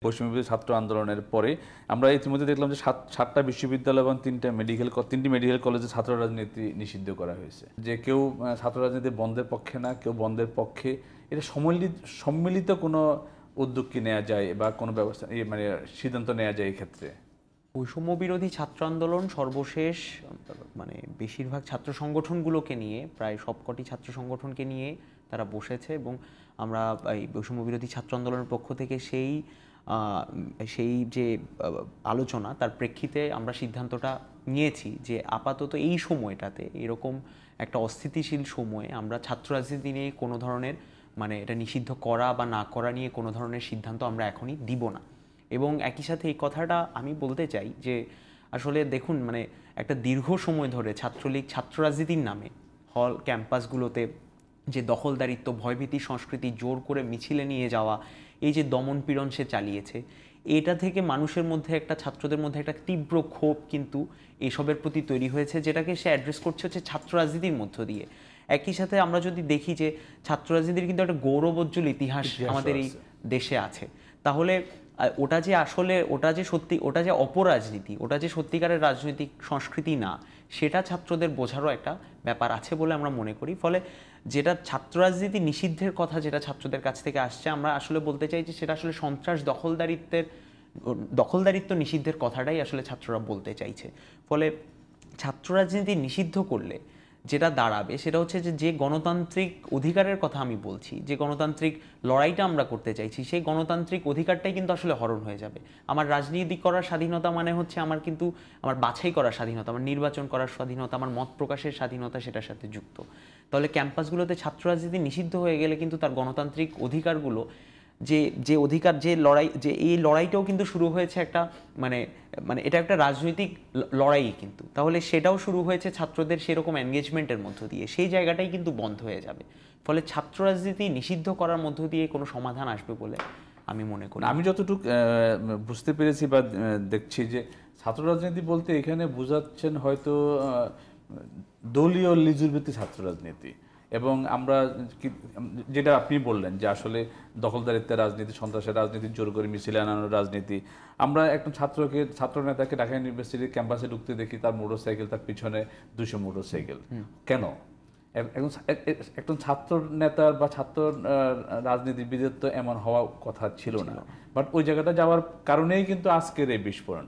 পশ্চিমবঙ্গ ছাত্র আন্দোলনের পরে আমরা ইতিমধ্যে দেখলাম যে সাতটা বিশ্ববিদ্যালয় এবং তিনটি মেডিকেল কলেজে ছাত্র রাজনীতি নিষিদ্ধ করা হয়েছে। যে কেউ ছাত্র রাজনীতি বন্ধের পক্ষে না, কেউ বন্ধের পক্ষে। এটা সম্মিলিত কোনো উদ্যোগ কি নেওয়া যায় বা কোনো ব্যবস্থা মানে সিদ্ধান্ত নেওয়া যায় এই ক্ষেত্রে? বৈষম্য বিরোধী ছাত্র আন্দোলন সর্বশেষ মানে বেশিরভাগ ছাত্র সংগঠনগুলোকে নিয়ে, প্রায় সবকটি ছাত্র সংগঠনকে নিয়ে তারা বসেছে এবং আমরা এই বৈষম্য বিরোধী ছাত্র আন্দোলনের পক্ষ থেকে সেই যে আলোচনা তার প্রেক্ষিতে আমরা সিদ্ধান্তটা নিয়েছি যে আপাতত এই সময়টাতে এরকম একটা অস্থিতিশীল সময়ে আমরা ছাত্র রাজনীতি নিয়ে কোনো ধরনের মানে এটা নিষিদ্ধ করা বা না করা নিয়ে কোনো ধরনের সিদ্ধান্ত আমরা এখনই দিব না। এবং একই সাথে এই কথাটা আমি বলতে চাই যে আসলে দেখুন, মানে একটা দীর্ঘ সময় ধরে ছাত্রলীগ ছাত্র রাজনীতির নামে হল ক্যাম্পাসগুলোতে যে দখলদারিত্ব, ভয়ভীতি সংস্কৃতি জোর করে মিছিলে নিয়ে যাওয়া, এই যে দমন পীড়ন সে চালিয়েছে, এটা থেকে মানুষের মধ্যে ছাত্রদের মধ্যে একটা তীব্র ক্ষোভ কিন্তু এসবের প্রতি তৈরি হয়েছে, যেটাকে সে অ্যাড্রেস করছে হচ্ছে ছাত্র রাজনীতির মধ্য দিয়ে। একই সাথে আমরা যদি দেখি যে ছাত্র রাজনীতির কিন্তু একটা গৌরবোজ্জ্বল ইতিহাস আমাদের এই দেশে আছে, তাহলে ওটা যে অপরাজনীতি, ওটা যে সত্যিকারের রাজনৈতিক সংস্কৃতি না, সেটা ছাত্রদের বোঝারও একটা ব্যাপার আছে বলে আমরা মনে করি। ফলে যেটা ছাত্র রাজনীতি নিষিদ্ধের কথা যেটা ছাত্রদের কাছ থেকে আসছে, আমরা আসলে বলতে চাই যে সেটা আসলে সন্ত্রাস দখলদারিত্ব নিষিদ্ধের কথাটাই আসলে ছাত্ররা বলতে চাইছে। ফলে ছাত্র রাজনীতি নিষিদ্ধ করলে যেটা দাঁড়াবে সেটা হচ্ছে যে গণতান্ত্রিক অধিকারের কথা আমি বলছি, যে গণতান্ত্রিক লড়াইটা আমরা করতে চাইছি, সেই গণতান্ত্রিক অধিকারটাই কিন্তু আসলে হরণ হয়ে যাবে। আমার রাজনীতি করার স্বাধীনতা মানে হচ্ছে আমার বাছাই করার স্বাধীনতা, আমার নির্বাচন করার স্বাধীনতা, আমার মত প্রকাশের স্বাধীনতা সেটার সাথে যুক্ত। তাহলে ক্যাম্পাসগুলোতে ছাত্র রাজনীতি নিষিদ্ধ হয়ে গেলে কিন্তু তার গণতান্ত্রিক অধিকারগুলো, যে অধিকার, এই লড়াইটাও কিন্তু শুরু হয়েছে একটা মানে এটা একটা রাজনৈতিক লড়াই কিন্তু, তাহলে সেটাও শুরু হয়েছে ছাত্রদের সেরকম এনগেজমেন্টের মধ্য দিয়ে, সেই জায়গাটাই কিন্তু বন্ধ হয়ে যাবে। ফলে ছাত্র রাজনীতি নিষিদ্ধ করার মধ্য দিয়ে কোনো সমাধান আসবে বলে আমি মনে করি। আমি যতটুকু বুঝতে পেরেছি বা দেখছি যে ছাত্র রাজনীতি বলতে এখানে বোঝাচ্ছেন হয়তো দলীয় লিজুরভিত্তিক ছাত্র রাজনীতি, এবং আমরা যেটা আপনি বললেন যে আসলে দখলদারিত্বের রাজনীতি, সন্ত্রাসের রাজনীতি, জোর করে মিছিলে আনানোর রাজনীতি। আমরা একজন ছাত্র নেতাকে ঢাকা ইউনিভার্সিটির ক্যাম্পাসে ঢুকতে দেখি, তার মোটরসাইকেল, তার পিছনে 200 মোটরসাইকেল। কেন? একজন ছাত্র নেতার বা ছাত্র রাজনীতিবিদের তো এমন হওয়া কথা ছিল না, বাট ওই জায়গাটা যাওয়ার কারণেই কিন্তু আজকের এই বিস্ফোরণ।